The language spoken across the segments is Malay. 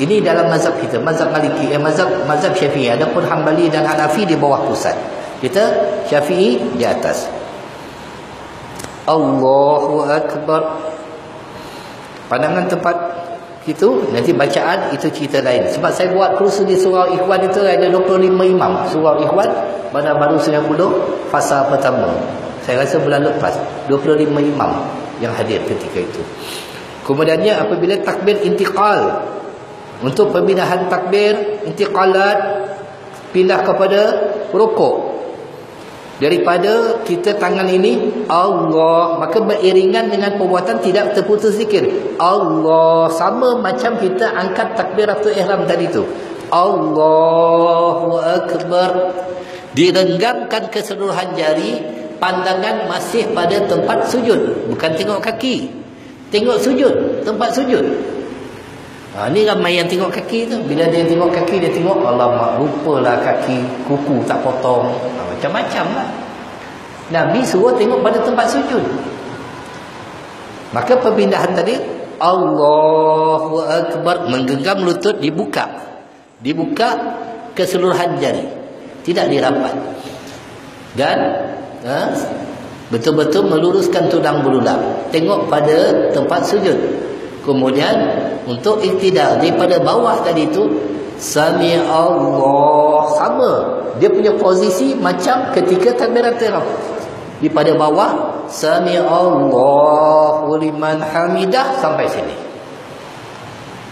Ini dalam mazhab kita, mazhab Maliki, mazhab Syafi'i. Adapun Hambali dan Hanafi di bawah pusat. Kita Syafi'i di atas. Allahu Akbar. Pandangan tempat itu, nanti bacaan itu cerita lain. Sebab saya buat kursus di Surau Ikhwan itu ada 25 imam. Surau Ikhwan pada baru 90 fasa pertama. Saya rasa bulan lepas 25 imam yang hadir ketika itu. Kemudiannya apabila takbir intiqal, untuk pemindahan takbir intiqalat, pindah kepada rukuk. Daripada kita tangan ini Allah, maka beriringan dengan perbuatan tidak terputus zikir. Allah sama macam kita angkat takbiratul ihram tadi tu. Allahu Akbar. Direnggamkan keseluruhan jari, pandangan masih pada tempat sujud, bukan tengok kaki. Tengok sujud, tempat sujud. Ni ramai yang tengok kaki tu. Bila dia tengok kaki, dia tengok alamak, lupalah kaki, kuku tak potong. Macam-macam lah. Nabi suruh tengok pada tempat sujud. Maka perpindahan tadi Allahu Akbar, menggenggam lutut dibuka. Dibuka keseluruhan jari, tidak dirapat. Dan betul-betul meluruskan tudang belulang, tengok pada tempat sujud. Kemudian untuk iktidal daripada bawah tadi tu, Sami Allah, sama dia punya posisi macam ketika takbiratul ihram. Daripada bawah Sami Allahu liman hamidah sampai sini.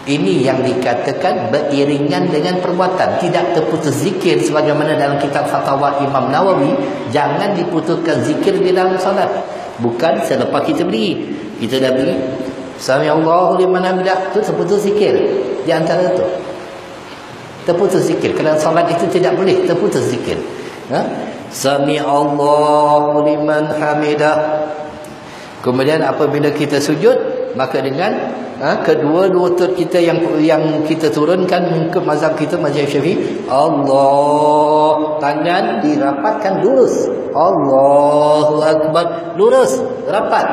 Ini yang dikatakan beriringan dengan perbuatan, tidak terputus zikir sebagaimana dalam kitab Fatwa Imam Nawawi. Jangan diputuskan zikir di dalam salat. Bukan selepas kita berdiri. Kita dah berdiri, Sami Allahu liman hamidah, tu terputus zikir. Di antara tu terputus zikir. Kerana salat itu tidak boleh terputus zikir. Sami Allahu liman hamidah. Kemudian apabila kita sujud, maka dengan kedua lutut kita yang kita turunkan ke mazhab kita, mazhab Syafi'i, Allah, tangan dirapatkan lurus. Allahu Akbar, lurus, rapat.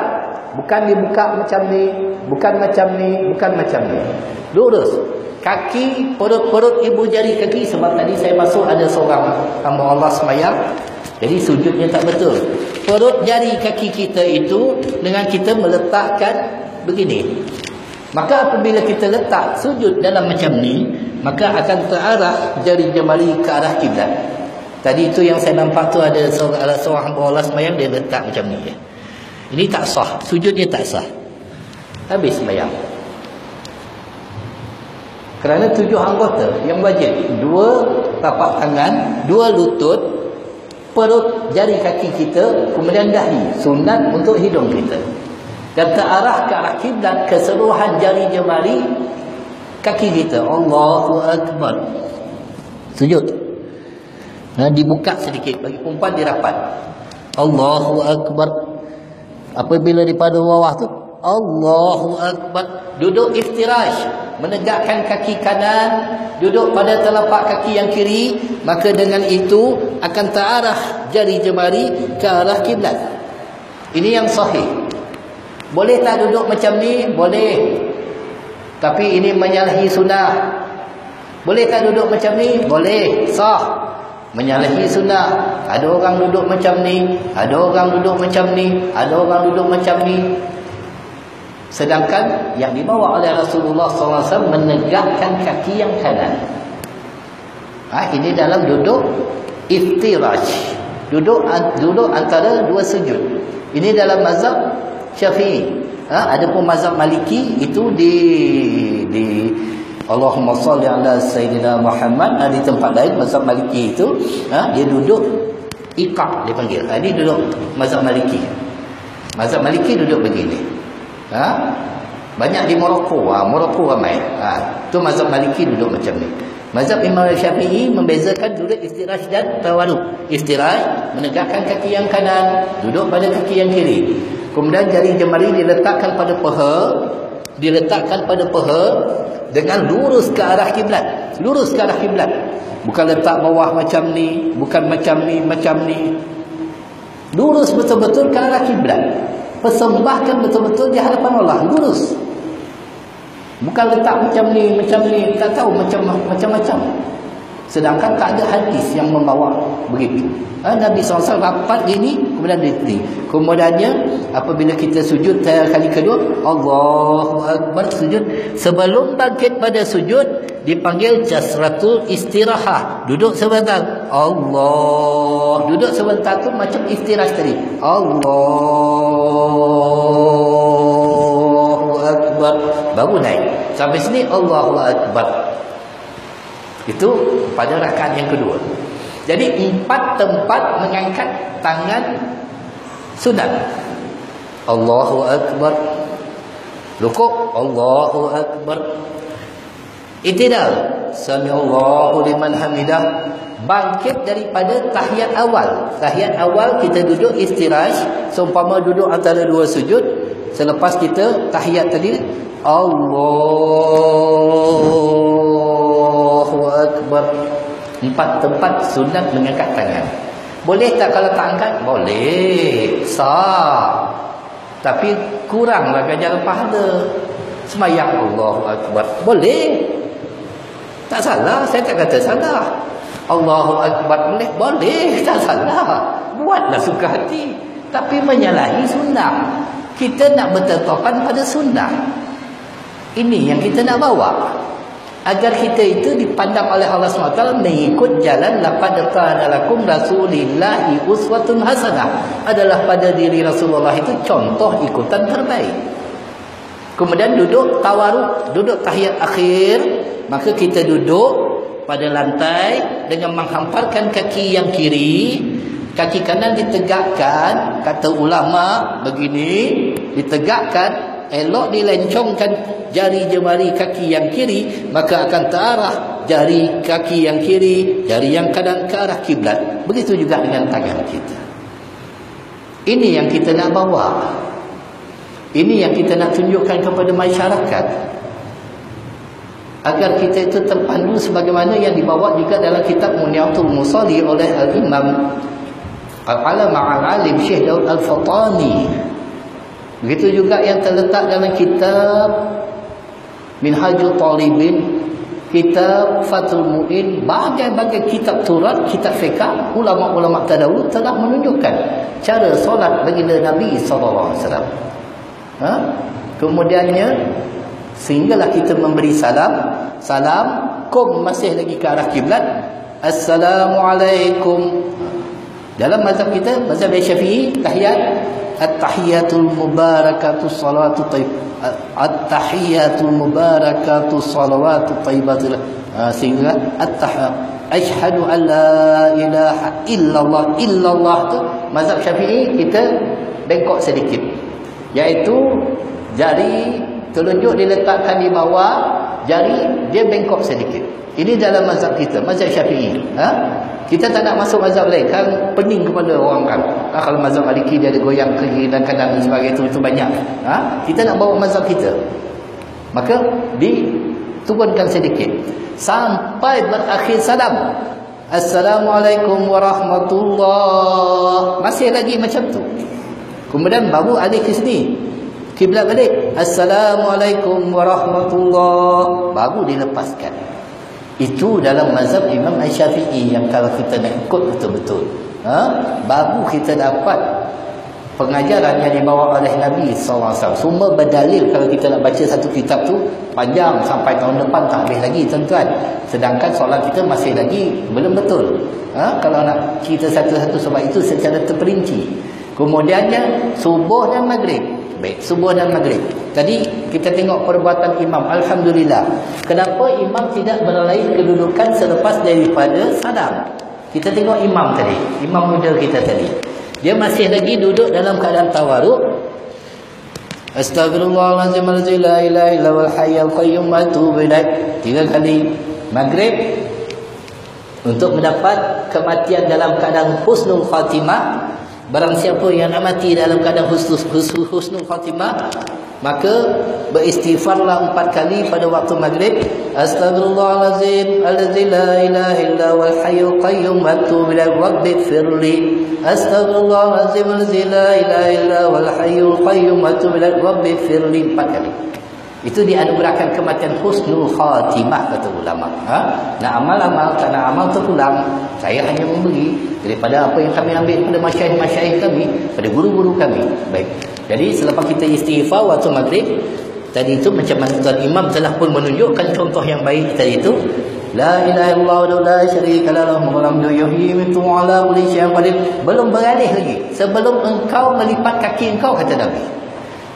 Bukan dibuka macam ni, bukan macam ni, bukan macam ni. Lurus. Kaki, perut ibu jari kaki. Sebab tadi saya masuk ada seorang hamba Allah semayang, jadi sujudnya tak betul. Perut jari kaki kita itu dengan kita meletakkan begini. Maka apabila kita letak sujud dalam macam ni, maka akan terarah jari jemari ke arah kiblat. Tadi itu yang saya nampak tu ada seorang hamba Allah semayang, dia letak macam ni. Ini tak sah, sujudnya tak sah. Habis sembahyang. Kerana 7 anggota yang wajib. 2 tapak tangan, 2 lutut, perut jari kaki kita, kemudian dahi. Sunat untuk hidung kita. Dan terarah ke arah kiblat keseluruhan jari jemari kaki kita. Allahu Akbar. Sujud. Dibuka sedikit, bagi perempuan dirapat. Allahu Akbar. Apabila daripada bawah tu Allahu Akbar, duduk iftirash, menegakkan kaki kanan, duduk pada telapak kaki yang kiri, maka dengan itu akan terarah jari jemari ke arah kiblat. Ini yang sahih. Boleh tak duduk macam ni? Boleh. Tapi ini menyalahi sunnah. Boleh tak duduk macam ni? Boleh. Sah. Menyalahi sunnah. Ada orang duduk macam ni, ada orang duduk macam ni, ada orang duduk macam ni. Sedangkan yang dibawa oleh Rasulullah SAW menegakkan kaki yang kanan. Ini dalam duduk iftirash, duduk antara 2 sujud. Ini dalam mazhab Syafi'i. Adapun mazhab Maliki itu di Allahumma salli ala Sayyidina Muhammad. Di tempat lain mazhab Maliki itu dia duduk iqaq, dia panggil. Ini duduk mazhab Maliki. Mazhab Maliki duduk begini. Banyak di Morocco. Morocco ramai. Tu mazhab Maliki duduk macam ni. Mazhab Imam Syafi'i membezakan duduk istirahat dan tawarruk. Istirahat menegakkan kaki yang kanan, duduk pada kaki yang kiri. Kemudian jari jemari diletakkan pada paha, dengan lurus ke arah kiblat. Lurus ke arah kiblat. Bukan letak bawah macam ni, bukan macam ni, macam ni. Lurus betul-betul ke arah kiblat. Persembahkan betul-betul di hadapan Allah. Lurus. Bukan letak macam ni, tak tahu macam-macam. Sedangkan tak ada hadis yang membawa begitu. Nabi SAW rapat gini, kemudian berhenti. Kemudiannya apabila kita sujud kali kedua, Allahu Akbar, sujud. Sebelum bangkit pada sujud dipanggil jasratul istirahah. Duduk sebentar. Allah. Duduk sebentar tu macam istirahat tadi. Allahu Akbar. Baru naik. Sampai sini Allahu Akbar. Itu pada rakaat yang kedua. Jadi 4 tempat mengangkat tangan sunat. Allahu Akbar. Rukuk, Allahu Akbar. I'tidal, Sami'allahu liman hamidah. Bangkit daripada tahiyat awal. Tahiyat awal kita duduk istirahat, seumpama duduk antara dua sujud. Selepas kita tahiyat tadi, Allahu Akbar. 4 tempat sunat mengangkat tangan. Boleh tak kalau tak angkat? Boleh. Sah. Tapi kuranglah ganjaran pahala. Sembahyang Allahu Akbar. Boleh. Tak salah. Saya tak kata salah. Allahu Akbar boleh? Boleh. Tak salah. Buatlah suka hati. Tapi menyalahi sunnah. Kita nak bertetapan pada sunnah. Ini yang kita nak bawa. Agar kita itu dipandang oleh Allah SWT mengikut jalan laqad kana lakum rasulillahi uswatun hasanah. Adalah pada diri Rasulullah itu contoh ikutan terbaik. Kemudian duduk tawaruk, duduk tahiyat akhir. Maka kita duduk pada lantai dengan menghamparkan kaki yang kiri. Kaki kanan ditegakkan. Kata ulama begini, ditegakkan, elok dilencongkan jari jemari kaki yang kiri, maka akan terarah jari kaki yang kiri, jari yang kanan ke arah kiblat. Begitu juga dengan tangan kita. Ini yang kita nak bawa. Ini yang kita nak tunjukkan kepada masyarakat, agar kita itu terpandu sebagaimana yang dibawa juga dalam kitab Munyatul Musalli oleh Al-Imam Al-Alama Al-Alim Syekh Daud Al-Fatani. Begitu juga yang terletak dalam kitab Minhajul Talibin, kitab Fathul Mu'in, bagai-bagai kitab turat, kitab fiqh. Ulama-ulama terdahulu telah menunjukkan cara solat baginda Nabi SAW. Kemudiannya sehinggalah kita memberi salam, kum masih lagi ke arah kiblat. Assalamualaikum. Dalam mazhab kita, mazhab Syafi'i, tahiyat at-tahiyatul mubarakatuh salawatu tayyib, at-tahiyatul mubarakatuh salawatu tayyibatul, sehingga asyhadu an la ilaha illallah tu mazhab Syafi'i kita bengkok sedikit, iaitu jari telunjuk diletakkan di bawah, jari dia bengkok sedikit. Ini dalam mazhab kita, mazhab Syafi'i. Kita tak nak masuk mazhab lain, kan pening kepada orang kan. Kalau mazhab Maliki dia ada goyang kiri dan kanan dan sebagainya, itu banyak. Kita nak bawa mazhab kita, maka diturunkan sedikit sampai berakhir salam. Assalamualaikum warahmatullahi. Masih lagi macam tu. Kemudian baru alih ke sini, kiblat balik. Assalamualaikum warahmatullahi. Baru dilepaskan. Itu dalam mazhab Imam Syafi'i yang kalau kita nak ikut betul-betul, baru kita dapat pengajaran yang dibawa oleh Nabi SAW. Semua berdalil. Kalau kita nak baca satu kitab tu panjang sampai tahun depan tak habis lagi tuan-tuan. Sedangkan solat kita masih lagi belum betul. Kalau nak cerita satu-satu sebab itu secara terperinci. Kemudiannya subuh dan maghrib. Baik, subuh dan maghrib. Tadi kita tengok perbuatan imam. Alhamdulillah. Kenapa imam tidak beralih kedudukan selepas daripada salam? Kita tengok imam tadi, imam muda kita tadi. Dia masih lagi duduk dalam keadaan tawaruk. Astaghfirullahaladzim la ilaha illa huwal hayyul qayyum wa atubu ilaih. 3 kali maghrib untuk mendapat kematian dalam keadaan husnul khatimah. Barang siapa yang nak mati dalam keadaan husnul khatimah, maka beristighfarlah 4 kali pada waktu maghrib. Astaghfirullahaladzim alladzi la ilaha illa huwal hayyul qayyum wa atubu ilaih rabbighfirli. Astaghfirullahaladzim alladzi la ilaha illa huwal hayyul qayyum wa atubu ilaih rabbighfirli. 4 kali. Itu dianugerahkan kematian husnul khatimah, kata ulama. Nak amal-amal, tak nak amal terpulang. Saya hanya memberi daripada apa yang kami ambil pada masyayikh kami, pada guru-guru kami. Baik. Jadi selepas kita istighfar waktu maghrib, tadi itu macam mana Tuan Imam telah pun menunjukkan contoh yang baik tadi itu. La ilaha illallah wa la syarika lahu muhammadun yuhyi wa ala kulli syai'in qadir. Belum beralih lagi. Sebelum engkau melipat kaki engkau, kata Nabi.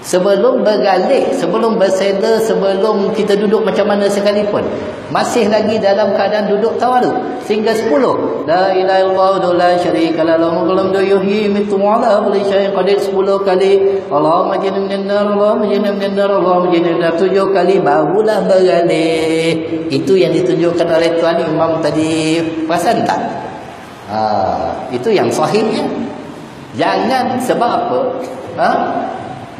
Sebelum bergalih, sebelum bersela, sebelum kita duduk macam mana sekalipun, masih lagi dalam keadaan duduk tawaduk. Sehingga 10. La ilaha illallah wa la syarika lahu muhammadun yuhyi wa ala kulli syai'in qadir 10 kali. Allahumma jinna minan nar, Allahumma jinna minan nar, Allahumma jinna minan nar 7 kali, barulah bergalih. Itu yang ditunjukkan oleh Tuan Imam tadi. Perasan tak? Itu yang sahihnya. Jangan, sebab apa?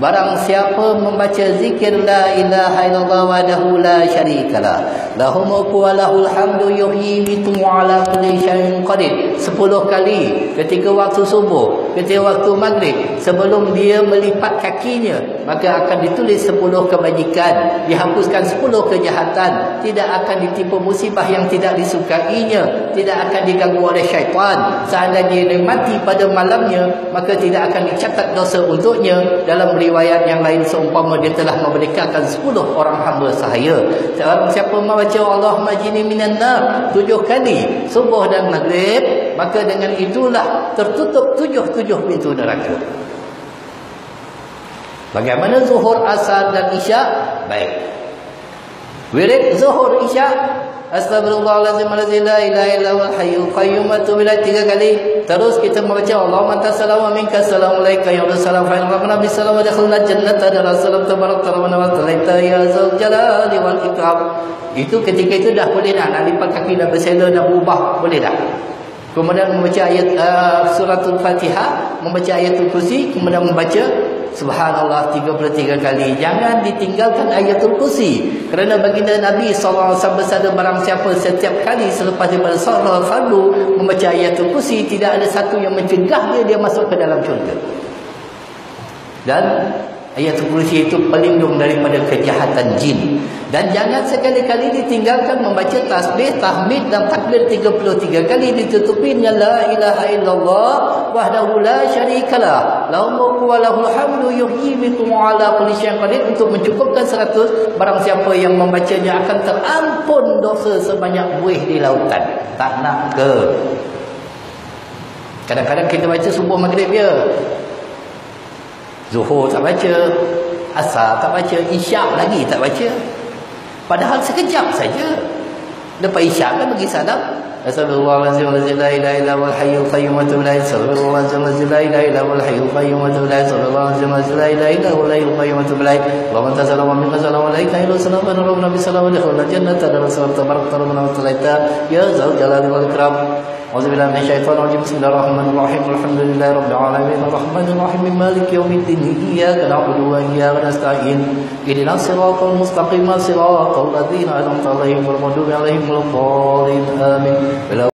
Barang siapa membaca zikir la ilaha illallah wahdahu la syarikalah, lahul mulku wa lahul hamdu yuhyi wa ala kulli syai'in qadir 10 kali ketika waktu subuh, ketika waktu maghrib, sebelum dia melipat kakinya, maka akan ditulis 10 kebajikan, dihapuskan 10 kejahatan, tidak akan ditimpa musibah yang tidak disukainya, tidak akan diganggu oleh syaitan. Seandainya dia mati pada malamnya, maka tidak akan dicatat dosa untuknya. Dalam riwayat yang lain seumpama dia telah memerdekakan 10 orang hamba sahaya. Siapa membaca Allahumma jinni minan nar 7 kali subuh dan maghrib, maka dengan itulah tertutup 7 pintu neraka. Bagaimana zuhur, asar dan isyak? Baik. Wirid zuhur, isyak, Astaghfirullahaladzim la ilaha illa huwal hayyul qayyum wa atubu ilaih 3 kali. Terus kita membaca Allahumma tasalam wa minka salam alaika ya Rasulullah fa inna rabbana bisalam wa dakhalna jannata dan rasulullah tabarak rabbana wa ta'ala ya zal jalali wal ikram. Itu ketika itu dah boleh dah nak lipat kaki, dah bersela, dah berubah, boleh dah. Kemudian membaca ayat suratul Fatihah, membaca ayatul kursi, kemudian membaca subhanallah 33 kali. Jangan ditinggalkan ayatul kursi, kerana baginda Nabi SAW bersabda, barang siapa setiap kali selepas daripada salat fardu membaca ayatul kursi, tidak ada satu yang mencegah dia masuk ke dalam syurga. Dan ayatul kursi itu pelindung daripada kejahatan jin. Dan jangan sekali-kali ditinggalkan membaca tasbih, tahmid dan takbir 33 kali, ditutupi dengan la ilaha illallah wahdahu la syarikalah lahul mulku wa lahul hamdu yuhyi wa ala kulli syai'in qadir untuk mencukupkan 100. Barang siapa yang membacanya akan terampun dosa sebanyak buih di lautan. Tak nak ke? Kadang-kadang kita baca subuh maghrib ya, zuhur tak baca, asar tak baca, isyak lagi tak baca. Padahal sekejap saja. Lepas isyak kan bagi salam. Astagfirullahaladzim la ilaha illa huwal hayyul qayyum wa atubu ilaih. Astagfirullahaladzim la ilaha illa huwal hayyul qayyum wa atubu ilaih. Astagfirullahaladzim la ilaha illa huwal hayyul qayyum wa atubu ilaih. Allahumma tasalam wa minka salam alaika ya Rasulullah wa rabbana bisalam wa dakhalna jannata dan rasulullah tabarak rabbana wa ta'ala ya zal jalali wal ikram. Auzubillahi minasyaitonir rajim. Bismillahirrahmanirrahim. Alhamdulillahi rabbil alamin. Arrahmanir rahim. Maliki yaumiddin. Iyyaka na'budu wa iyyaka nasta'in. Ihdinas siratal mustaqim. Siratal ladzina an'amta 'alaihim ghairil maghdubi 'alaihim waladdallin. Amin.